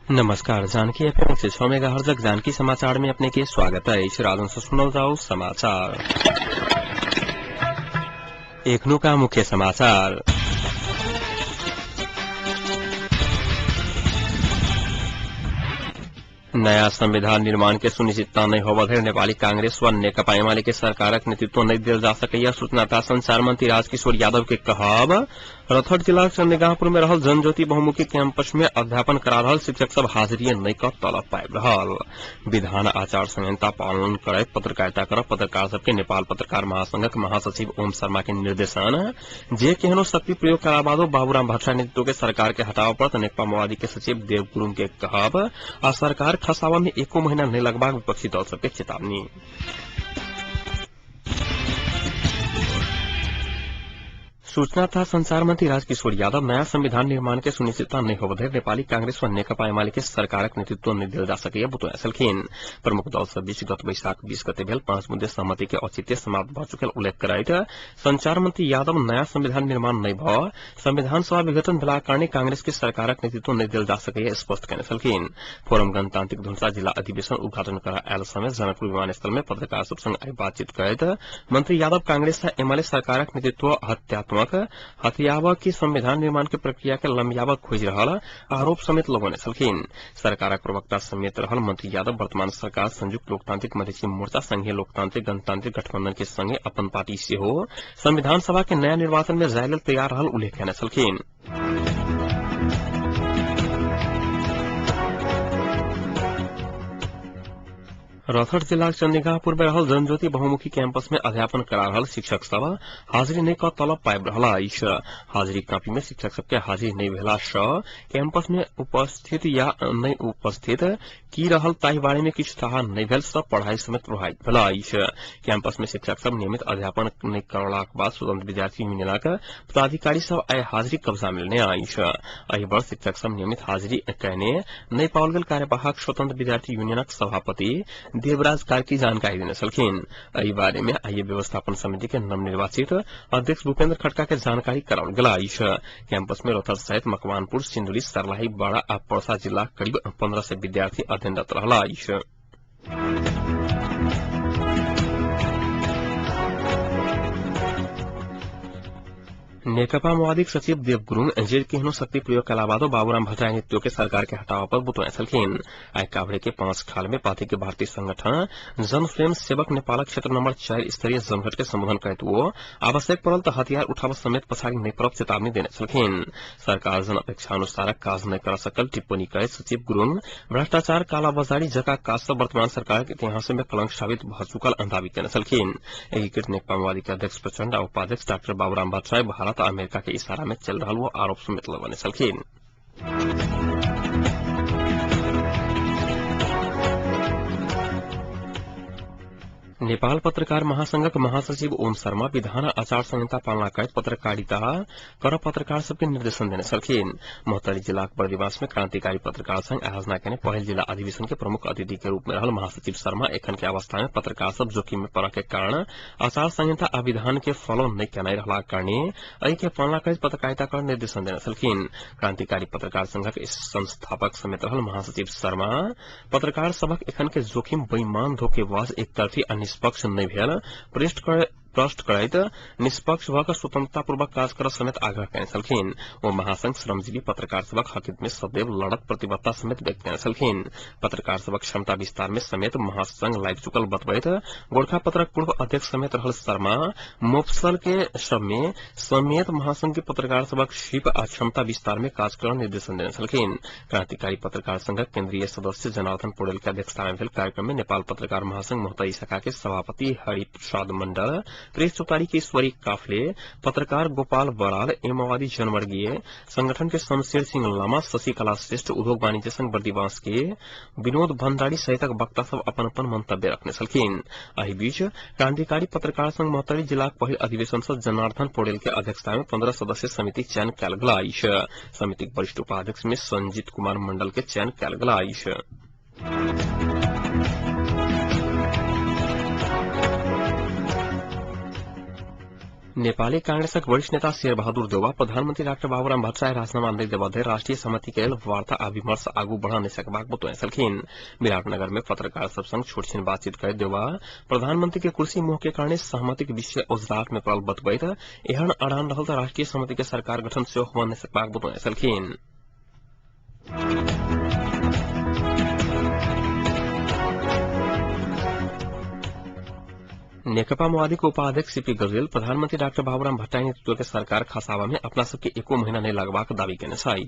नमस्कार। Janaki FM 106 megahertz Janaki समाचार में अपने के स्वागत है। इस राजन से सुनल जाओ समाचार। एकनु का मुख्य समाचार। नया संविधान निर्माण के सुनिश्चितता नहीं होवल नेपाली कांग्रेस व नेकपा एमाले के सरकारक नेतृत्व नहीं दिल जा सकैया। सूचना तथा संचार मंत्री राजकिशोर यादव के कहब। रथड़ जिला चंदीगाहपुर में रहल जनज्योति बहुमुखी कैंपस में अध्यापन करा रहल शिक्षक सब हाजिरी नहीं कर तलब पाइब रहल। विधान आचार संहिता पालन करे पत्रकारिता कर पत्रकार सबके नेपाल पत्रकार महासंघक महासचिव ओम शर्मा के निर्देशन। जे केहनो शक्ति प्रयोग करा बादो बाबूराम भट्टराई नेतृत्व के सरकार के हटाव पर नेकपा माओवादी के सचिव देव गुरुङ के कहब। आ सरकार खसावा में एको महीना नहीं लगभग विपक्षी दल सबके चेतावनी। सूचना तथा संचार मंत्री राजकिशोर यादव नया संविधान निर्माण के सुनिश्चितता नहीं होवल नेपाली कांग्रेस व नेकपा एमाले के सरकारक नेतृत्व नहीं दिल जा सकैया बुतोया सलखिन। प्रमुख दल सब बीच गत वैशाख 20 गते भेल 5 मुद्दे सहमति के औचित्य समाप्त भ चुकल उल्लेख करैत संचार मंत्री यादव नया संविधान निर्माण नहीं भ संविधान सभा विघटन भेला कारणे कांग्रेस के सरकारक नेतृत्व नहीं दिल जा सकैया स्पष्ट कैने सलखिन। फोरम गणतांत्रिक धुंसा जिला अधिवेशन उद्घाटन करा आयल समय जनकपुर विमानस्थल में पत्रकार सब संग आई बातचीत करैत मंत्री यादव कांग्रेस व एमाले सरकारक नेतृत्व हत्यात्मक हथियावा की संविधान निर्माण की प्रक्रिया के लंबियावत खोज रहल आरोप समेत लगौने सलखिन। सरकारक प्रवक्ता समेत रहल मंत्री यादव वर्तमान सरकार संयुक्त लोकतांत्रिक मधेसी मोर्चा संघीय लोकतांत्रिक गणतांत्रिक गठबंधन के संगे अपन पार्टी से हो संविधान सभा के नया निर्वाचन में जाय लेल तैयार रहल उल्लेख कैने सलखिन। रथड़ जिला चंदीगाहपुर में रहल जनज्योति बहुमुखी कैंपस में अध्यापन करा रहल शिक्षक सब हाजिरी नहीं कर तलब पाइब रहला। हाजिरी कापी में शिक्षक सबके हाजिरी नहीं भेला स कैंपस में उपस्थित या नहीं उपस्थित की रहल ताहि बारे में किछु थाहा नहीं भेल सब पढ़ाई समेत प्रभावित भेला। कैंपस में शिक्षक सब नियमित अध्यापन नहीं करलाक बाद स्वतंत्र विद्यार्थी यूनियनक पदाधिकारी सब आय हाजिरी कब्जा मिलने एहि वर्ष शिक्षक सब नियमित हाजिरी कहने नहीं पावल गेल कार्यवाहक स्वतंत्र विद्यार्थी यूनियनक सभापति देवराज कार्की जानकारी देने सलखिन। एहि बारे में आईए व्यवस्थापन समिति के नवनिर्वाचित अध्यक्ष भूपेन्द्र खड़का के जानकारी कराओल गेला। कैंपस में रथड़ सहित मकवानपुर सिंधुली सर्लाही बाड़ा आ पर्सा जिला करीब 1500 विद्यार्थी अध्ययनरत रहला। नेकपा माओवादी सचिव देव गुरुङ जे केहनो शक्ति प्रयोग कला बादो बाबूराम भट्टराई नेतृत्व के सरकार के हटाव पर बुतोया सलखिन। आय काभड़े के 5 खाल में पार्टी के भारतीय संगठन जन स्वयं सेवक नेपाल क्षेत्र नंबर 4 स्तरीय जमघट के संबोधन करते वो आवश्यक पड़ल तो हथियार उठाव समेत पछाड़ी नहीं परब चेतावनी देने सलखिन। सरकार जन अपेक्षा अनुसार काज नहीं कर सकल टिप्पणी करे सचिव गुरुङ भ्रष्टाचार कालाबाजारी जका काज से वर्तमान सरकार के इतिहास में कलंक साबित भ चुकल अंदाबित देने सलखिन। एकीकृत नेकपा माओवादी के अध्यक्ष प्रचंड और उपाध्यक्ष डॉक्टर बाबूराम भट्टराई भारत अमेरिका के इशारा में चल रहा वो आरोप समेत लगने सलखिन। नेपाल पत्रकार महासंघक महासचिव ओम शर्मा विधान आचार संहिता पालना कर पत्रकारिता कर पत्रकार सबके निर्देशन देने सलखिन। मोहतरी जिला बर्दिवास में क्रांतिकारी पत्रकार संघ आयोजना के पहल जिला अधिवेशन के प्रमुख अतिथि के रूप में रहल महासचिव शर्मा एखन के अवस्था में पत्रकार सब जोखिम में पड़े के कारण आचार संहिता आ विधान के फॉलो नहीं केनाई रहला कारणे एहि के पालना कर पत्रकारिता कर निर्देशन देने सलखिन। क्रांतिकारी पत्रकार संघक संस्थापक समेत रहल महासचिव शर्मा पत्रकार सबक एखन के जोखिम बेईमान धोखेबाज एकतरफी निष्पक्ष नहीं भेल प्रश्न करैत निष्पक्ष भक स्वतंत्रतापूर्वक काज कर समेत आग्रह कैने सलखिन। वो महासंघ श्रमजीवी पत्रकार सबक हकित में सदैव लड़त प्रतिबद्धता समेत व्यक्त कैने सलखिन। पत्रकार सबक क्षमता विस्तार में समेत महासंघ लाग चुकल बतबैत गोरखा पत्रक पूर्व अध्यक्ष समेत रहल शर्मा मोफसल के सब में समेत महासंघ के पत्रकार सबक शिप आ क्षमता विस्तार में काज कर निर्देशन देने सलखिन। क्रांतिकारी पत्रकार संघक केन्द्रीय सदस्य जनार्दन पौडेल के अध्यक्षता में भेल कार्यक्रम में नेपाल पत्रकार महासंघ मोहतरी शाखा के सभापति हरिप्रसाद मंडल प्रेस चौतारी के ईश्वरी काफले पत्रकार गोपाल बराल माओवादी जनवर्गीय संगठन के शमशेर सिंह लामा शशिकला श्रेष्ठ उद्योग वाणिज्य संघ बर्दिवास के विनोद भंडारी सहितक वक्ता सब अपन अपन मंतव्य रखने सलखिन। एहि बीच क्रांतिकारी पत्रकार संघ मोहतरी जिला पहिल अधिवेशन से जनार्दन पौडेल के अध्यक्षता में 15 सदस्य समिति चयन कयल गेल। समिति वरिष्ठ उपाध्यक्ष में संजीत कुमार मंडल के चयन कयल गेल। नेपाली कांग्रेसक वरिष्ठ नेता शेरबहादुर देउवा प्रधानमंत्री डाक्टर बाबूराम भट्टराई राजीनामा नहि देबधरि राष्ट्रिय सहमति के वार्ता आ विमर्श आगू बढ़ा नहि सकबाक बतौने छलखिन। विराटनगर में पत्रकार सब संग छोटछिन बातचीत करैत देउवा प्रधानमंत्री के कुर्सी मोह के कारणे सहमतिक विषय उजराट में पड़ल बतबैत एहन अड़ान रहल त राष्ट्रिय सहमति के सरकार गठन सेहो हुआ नहि सकबाक बतौने छलखिन। नेकपा माओवादीको उपाध्यक्ष सीपी गजरेल प्रधानमंत्री डाक्टर बाबूराम भट्टराई नेतृत्व के सरकार खसाबा में अपना सबके एको महीना नहीं लगबाक दावी केने छथि।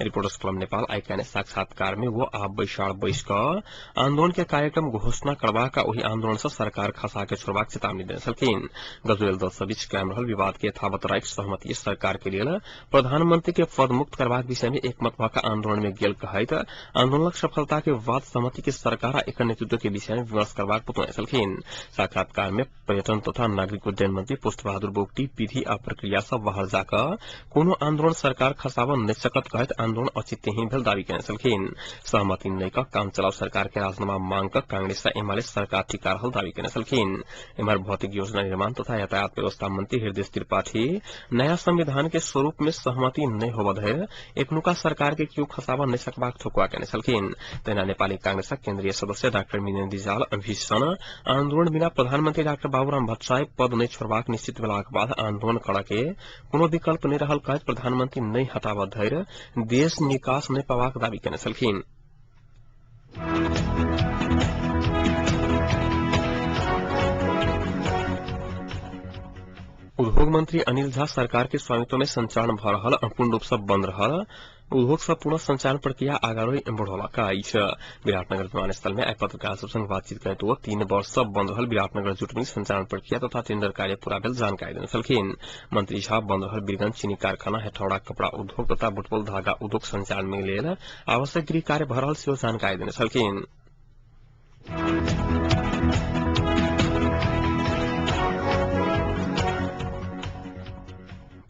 रिपोर्टर्स क्लब नेपाल आई कहने साक्षात्कार में वो आप बैसाड़ बैस आंदोलन के कार्यक्रम घोषणा करबाक ओही आंदोलन से सरकार खसा के छोड़बाक चेतावनी देने छलखिन। गजरेल दल सब बीच कायम रहल विवाद के यथावत राखि सहमति सरकार के लिए प्रधानमंत्री के पद मुक्त करबाक विषय में एकमत भएका आंदोलन में गेल कहैत आंदोलनक सफलता के बाद सहमति के सरकार आ एकर नेतृत्व के विषय में विमर्श करबाक बतौने छलखिन। साक्षात्कार में पर्यटन तथा नागरिक उड्डयन मंत्री पुष्प बहादुर बोगटी विधि आ प्रक्रिया सब बाहर जाकर कोनो आंदोलन सरकार खसाबा नहीं सकत कहत आंदोलन औचित्यहीन भेल दावी केने छलखिन। सहमति नहीं का काम चलाओ सरकार के राजीनामा मांग कर कांग्रेस एमाले सरकार टिका रहल दावी केने छलखिन। एम्हर भौतिक योजना निर्माण तथा यातायात व्यवस्था मंत्री हृदय त्रिपाठी नया संविधान के स्वरूप में सहमति नहीं होबधरि एकनुका सरकार के क्यों खसाबा नहीं सकबाक ठोकुआ केने छलखिन। तहिना नेपाली कांग्रेसक केन्द्रीय सदस्य डाक्टर मीनन रिजाल भीषण आंदोलन बिना प्रधानमंत्री डाक्टर बाबूराम भट्टराई पद नहीं छोड़बाक निश्चित भेलाक बाद आंदोलन करके कोनो विकल्प नहीं रहल कहत प्रधानमंत्री नहीं हटाबा धरि देश निकास नहीं पाबाक दावी केने छलखिन। उद्योग मंत्री अनिल झा सरकार के स्वामित्व में संचालन भ रहल पूर्ण रूप से बंद रहल उद्योग सब पुनः संचालन प्रक्रिया आगाड़ी बढ़ौलक अछि। विराटनगर विमानस्थल में पत्रकार सब संग बातचीत करते हुए 3 वर्ष सब बंद रहल विराटनगर जुट मिल संचालन प्रक्रिया तथा टेंडर कार्य पूरा भेल जानकारी देने छलखिन। मंत्री झा बंद रहल बीरगंज चीनी कारखाना हेठौड़ा कपड़ा उद्योग तथा बुटबल धागा उद्योग संचालन में लेल आवश्यक गृह कार्य भ रहल सेहो जानकारी देने छलखिन।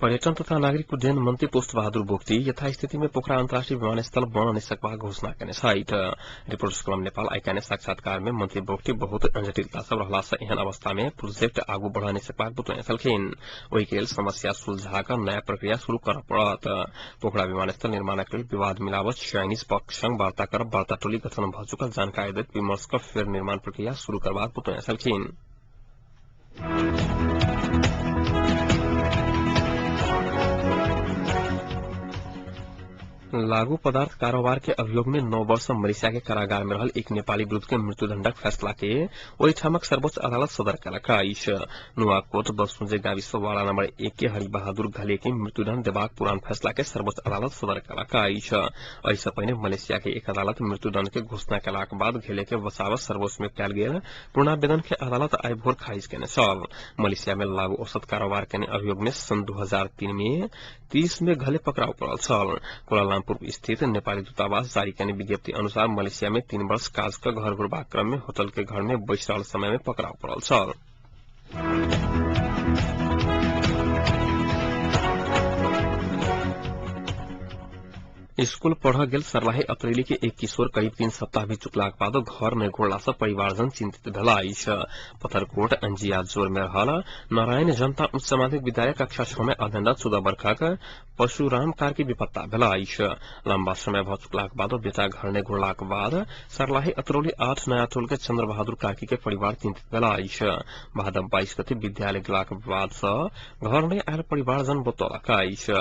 पर्यटन तथा नागरिक उड्डयन मंत्री पुष्प बहादुर बोगटी यथास्थिति में पोखरा अंतर्राष्ट्रीय विमानस्थल बन नहीं सकबाक घोषणा केने छथि। रिपोर्टर्स क्लब नेपाल आई कहने साक्षात्कार में मंत्री बोगटी बहुत जटिलता सब रहला से एहन अवस्था में प्रोजेक्ट आगू बढ़ा नहीं सकबाक बतौने छलखिन। ओहि के समस्या सुलझाकर नया प्रक्रिया शुरू करऽ पड़त। पोखरा विमानस्थल निर्माणक लेल विवाद मिलावट चाइनीज पक्ष संग वार्ता कर वार्ता टोली गठन भ चुकल जानकारी दैत विमर्श कर फेर निर्माण प्रक्रिया शुरू करबाक बतौने छलखिन। लागू पदार्थ कारोबार के अभियोग में 9 वर्ष मलेशिया के कारागार में रहल एक नेपाली विरुद्ध के मृत्युदंडक फैसला के ओहिठामक सर्वोच्च अदालत सदर कयलक अछि। नुवाकोट बसुंजे गाविस वार्ड नंबर 1 के हरिबहादुर घले के मृत्युदंड देबाक पुरान फैसला के सर्वोच्च अदालत सदर कयलक अछि। एहि सँ पहिने मलेशिया के एक अदालत मृत्युदंड के घोषणा कयलाक बाद घले के बचाव सर्वोच्च में कयल गेल पुनरावेदन के अदालत आइ भोर खारिज केने छल। मलेशिया में लागू औषध कारोबार केने अभियोग में सन 2003 में 30 में घले पकड़ाव पड़ल छल। कोलालमपुर स्थित नेपाली दूतावास जारी करने विज्ञप्ति अनुसार मलेशिया में 3 वर्ष काज कर घर घुरबाक क्रम में होटल के घर में बैस रहल समय में पकड़ाव पड़ल छल। स्कूल पढ़ गेल सर्लाही अतरेली के एक किशोर करीब 3 सप्ताह भी चुकलाक बाद घर में घुरला से परिवारजन चिंतित भेला अछि। पत्थरकोट अंजिया जोर में रहल नारायण जनता उच्च माध्यमिक विद्यालय कक्षा 6 में अध्ययनरत 14 वर्षक परशुराम कार्की बेपत्ता भेला अछि। लंबा समय भ चुकलाक बाद बेटा घर में घुरलाक बाद सर्लाही अतरौली 8 नया टोल के चंद्र बहादुर कार्की के परिवार चिंतित भेला अछि। भादव 22 गते विद्यालय गेलाक बाद से घर में आयल परिवारजन बतौलक अछि।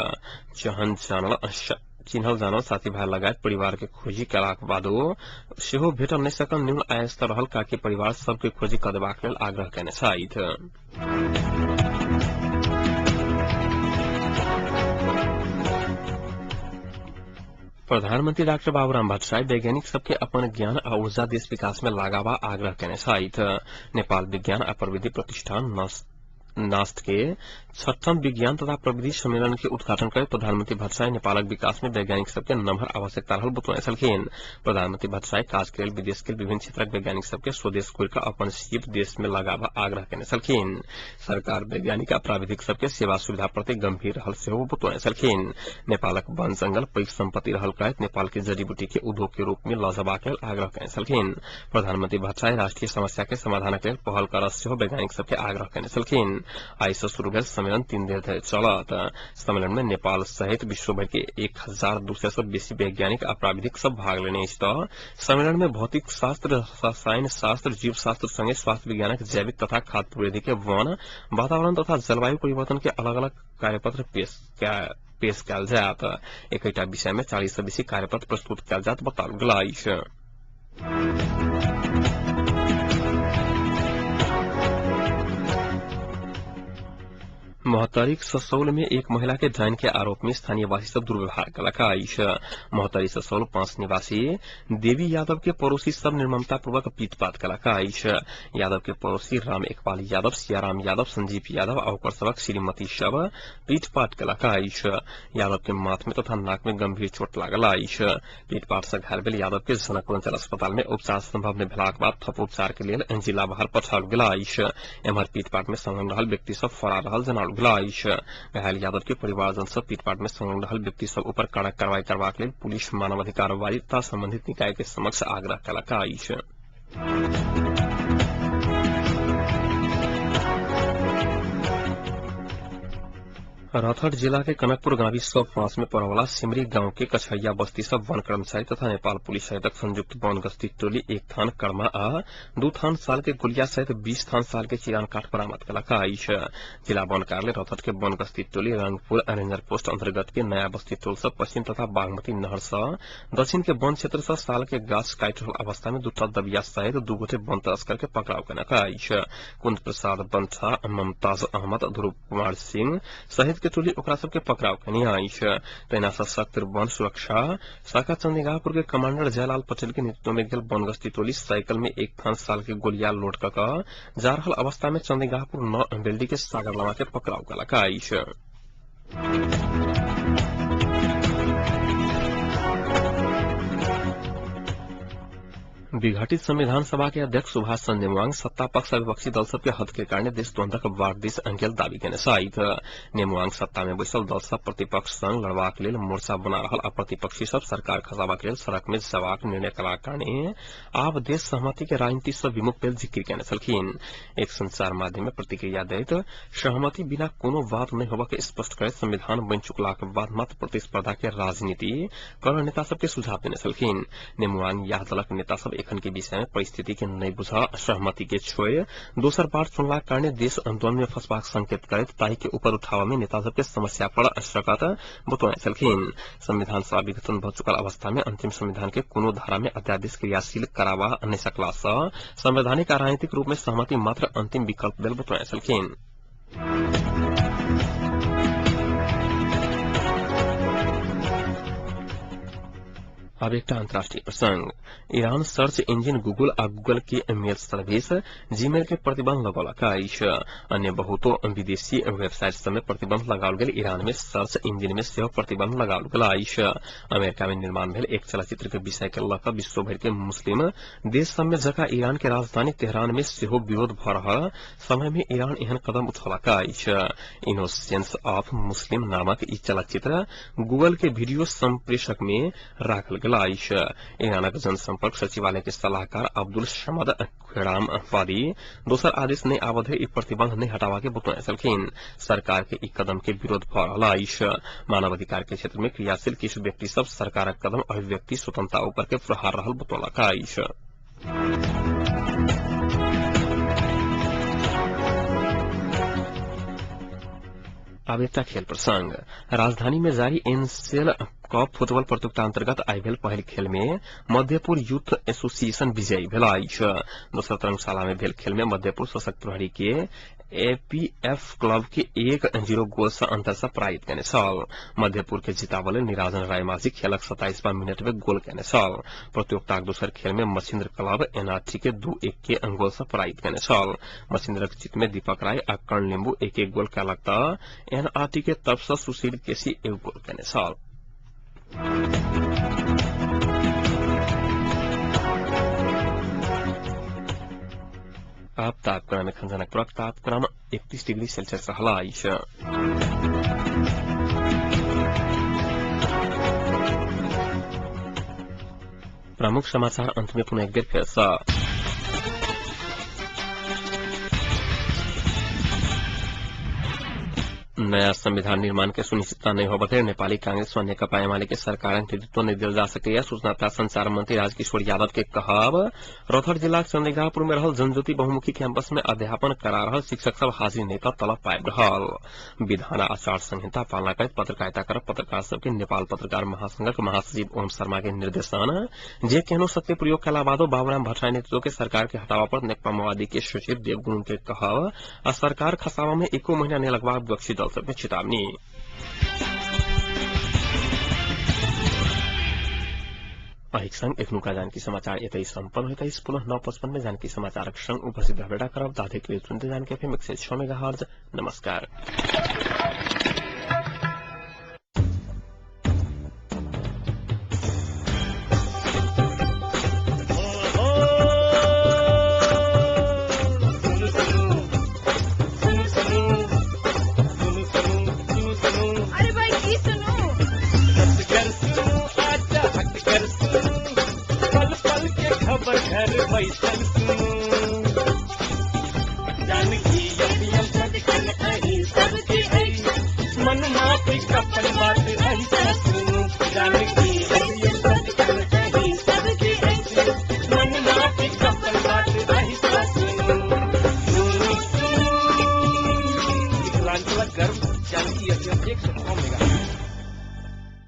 चिन्हल जानल साथी भाई लगायत परिवार के खोजी कयलाक बादो सेहो भेटल नहि सकल न्यून आय स्तर रहल काकी परिवार सबके खोजी क देबाक लेल आग्रह केने छथि। प्रधानमंत्री डाक्टर बाबूराम भट्टराई वैज्ञानिक सबके अपन ज्ञान आ ऊर्जा देश विकास में लगावा आग्रह केने छथि। नेपाल विज्ञान आ प्रविधि प्रतिष्ठान नास्ट के 6ठम विज्ञान तथा प्रविधि सम्मेलन के उद्घाटन कर प्रधानमंत्री भट्टराई नेपालक विकास में वैज्ञानिक सबके नम्हर आवश्यकता रहल बतौने छलखिन। प्रधानमंत्री भट्टराई काज के लेल विदेश के विभिन्न क्षेत्रक वैज्ञानिक सबके स्वदेश घुरिक अपन सीप देश में लगावा आग्रह केने छलखिन। सरकार वैज्ञानिक आ प्राविधिक सबके सेवा सुविधा प्रति गंभीर रहल सेहो बतौने छलखिन। नेपालक वन जंगल पैघ संपत्ति रहल कहत नेपाल के जड़ी बूटी के उद्योग के रूप में ल जबाक लेल आग्रह केने छलखिन। प्रधानमंत्री भट्टराई राष्ट्रीय समस्या के समाधानक लेल पहल करब सेहो वैज्ञानिक सबके आग्रह केने छलखिन। आई से शुरू भेल सम्मेलन 3 दिन धरि चलत। सम्मेलन में नेपाल सहित विश्वभर के 1200 से बेसी वैज्ञानिक आ प्राविधिक सब भाग लेने अछि। सम्मेलन में भौतिक शास्त्र, रसायन शास्त्र, जीव शास्त्र संगे स्वास्थ्य विज्ञानक, जैविक तथा खाद्य प्रविधि के, वन, वातावरण तथा जलवायु परिवर्तन के अलग अलग कार्यपत्र पेश कयल जायत। एकैटा विषय में 40 से बेसी कार्यपत्र प्रस्तुत कयल जायत बताओल गेल अछि। मोहतरीक ससौल में एक महिला के डायन के आरोप में स्थानीय वासी सब दुर्व्यवहार कलका अछि। मोहतरी ससौल 5 निवासी देवी यादव के पड़ोसी सब निर्ममता पूर्वक पीटपाट कलका अछि। यादव के पड़ोसी राम इकबाल यादव, सियाराम यादव, संजीव यादव और ओकर सबक श्रीमती सब पीटपाट कलका अछि। यादव के माथ में तथा नाक में गंभीर चोट लागल अछि। पीटपाट से घायल भेल यादव के जनकपुर अंचल अस्पताल में उपचार संभव नहि भेलाक बाद थप उपचार के लेल जिला बाहर पठाओल गेल अछि। एम्हर पीटपाट में संलग्न रहल व्यक्ति सब फरार रहल जनाओल गेल अछि। घायल यादव के परिवारजन सब पीटपाट में संलग्न रहल व्यक्ति सब ऊपर कड़क कार्रवाई करबाक लेल पुलिस, मानवाधिकारवादी तथा संबंधित निकाय के समक्ष आग्रह कयलक अछि। रतहट जिला के कनकपुर गांवी सब पास में पड़े वाला सिमरी गांव के कछैया बस्ती सब वन कर्मचारी तथा नेपाल पुलिस सहित संयुक्त वन गश्ती टोली 1 थान कर्मा आ 2 थान साल के गुलिया सहित 20 थान साल के चिरान काठ बरामद कयलक अछि। जिला वन कार्यालय रतहट के वन गश्ती टोली रंगपुर रेंजर पोस्ट अंतर्गत के नया बस्ती टोल से पश्चिम तथा बागमती नहर से दक्षिण के वन क्षेत्र से साल के गाछ काटि रहल अवस्था में 2 दबिया सहित 2 गोटे वन तस्कर के पकड़ाव कयलक अछि। कुंद प्रसाद बंठा, ममताज अहमद, ध्रुव कुमार सिंह सहित के टोली ओकरा सबके पकड़ाव कयने अछि। तैना सशक्त वन सुरक्षा शाखा चंदीगाहपुर के कमांडर जयलाल पटेल के नेतृत्व में गेल वन गश्ती टोली साइकिल में 1 थान साल के गोलिया लोड क जा रहल अवस्था में चंदीगाहपुर 9 बेल्डी के सागर लामा के पकड़ाव कयलक अछि। विघटित संविधान सभा के अध्यक्ष सुभाष चंद्र नेमुआंग सत्ता पक्ष विपक्षी दल सबके हद के कारण देश द्वंद्वक वार्ड दिस अंकेल दावी केने छथि। नेमुआंग सत्ता में बैसल दल सब प्रतिपक्ष संग लड़बाक लेल मोर्चा बना रहल आ प्रतिपक्षी सब सरकार खसाबाक लेल सड़क में जबाक निर्णय कयलाक कारणे आब देश सहमति के राजनीति से विमुख भेल जिक्र केने छलखिन। एक संचार माध्यम में प्रतिक्रिया दैत सहमति बिना कोनो बात नहीं होबा के स्पष्ट करैत संविधान बनि चुकलाक बाद मात्र प्रतिस्पर्धा के राजनीति कर नेता सबके सुझाव देने छलखिन। नेमुआंग यह दलक नेता सब एखन के विषय में परिस्थिति के नहीं बुझा सहमति के छोड़ दोसर बार चुनलाक कारणे देश द्वंद्व में फंसबाक संकेत करैत ताहि के ऊपर उठावा में नेता सबके समस्या पड़ सकत बतौने छलखिन। संविधान सभा विघटन भ चुकल अवस्था में अंतिम संविधान के कोनो धारा में अध्यादेश क्रियाशील करावा नहीं सकला से संवैधानिक आ राजनीतिक रूप में सहमति मात्र अंतिम विकल्प भेल बतौने छलखिन। अब एक अंतर्राष्ट्रीय प्रसंग। ईरान सर्च इंजिन गूगल आ गूगल के मेल सर्विस जीमेल के प्रतिबंध लगौलक अछि। अन्य बहुतो विदेशी वेबसाइट सब में प्रतिबंध लगाओल गेल ईरान में सर्च इंजिन में सेहो प्रतिबंध लगाओल गेल अछि। अमेरिका में निर्माण भेल एक चलचित्र के विषय के लऽ कऽ विश्व भर के मुस्लिम देश सब में जकाँ ईरान के राजधानी तेहरान में सेहो विरोध भ रहल समय में ईरान एहन कदम उठौलक अछि। इनोसेंस ऑफ मुस्लिम नामक ई चलचित्र गूगल के वीडियो संप्रेषक में राखल गेल अछि। ईरानक जनसंपर्क सचिवालय के सलाहकार अब्दुल शमद खेराम वादी दोसर आदेश नहीं आबद है ई प्रतिबंध नहीं हटावा के बतौने छलखिन। सरकार के ई कदम के विरोध भ रहल अछि। मानवाधिकार के क्षेत्र में क्रियाशील किछु व्यक्ति सब सरकारक कदम अभिव्यक्ति स्वतंत्रता ऊपर के प्रहार रहल बतौलक अछि। अब एक खेल प्रसंग। राजधानी में जारी एनसीएल कप फुटबॉल प्रतियोगिता अंतर्गत आई भेल पहिल खेल में मध्यपुर यूथ एसोसिएशन विजयी भेल अछि। दोसर तरंगशाला में भेल खेल में मध्यपुर सशक्त प्रहरी के एपीएफ क्लब के 1-0 गोल से अंतर से पराजित केने छल। मध्यपुर के जिताबल निराजन रायमाझी खेलक 27वां मिनट में गोल केने छल। प्रतियोगिताक दोसर खेल में मछिन्द्र क्लब एनआरटी के 2-1 के गोल से पराजित केने छल। मछिन्द्रक जीत में दीपक राय आ कर्ण लिंबू 1-1 गोल कयलक तऽ एनआरटी के तरफ से सुशील केसी 1 गोल केने छल। अब तापक्रम में खंजनक तापक्रम 31 डिग्री सेल्सियस रहल अछि। प्रमुख समाचार अंत में पुनः एक बेर फिर से। नया संविधान निर्माण के सुनिश्चितता नहीं होबते नेपाली कांग्रेस व नेकपा एमाले के सरकार नेतृत्व नहीं दिल जा सके सूचना तथा संचार मंत्री राजकिशोर यादव के कहब रौतहट जिला चंद्रगापुर में रहल जनज्योति बहुमुखी कैंपस में अध्यापन करा रहल शिक्षक सब हाजिर नेता तलब पाइब रहल विधान आचार संहिता पालना कर पत्रकारिता कर पत्रकार सबके नेपाल पत्रकार महासंघक महासचिव ओम शर्मा के निर्देशन जे केहनो सत्य प्रयोग कला बादो बाबूराम भट्टराई नेतृत्व के सरकार के हटावा पर नेकपा माओवादी के सचिव देवगुण के कहब आ सरकार खसावा में एको महीना ने लगवा विपक्षी दल सब में चेतावनी। अहिक संग एकनुका जानकी समाचार यतै सम्पन्न होता इस पुनः 9:55 में जानकी समाचारक संग उपस्थित भेटा करब दाधे के लिए सुनते जानकी एफएम 106 मेगाहर्ट्ज। नमस्कार। घर बैसल सुनो जानकी अभियम सदकन अही सबकी अही मन मापी कपल बात अही सुनो जानकी अभियम सदकन अही सबकी अही मन मापी कपल बात अही सुनो सुनो सुनो। गर्व जानकी अभियम 106 मेगा।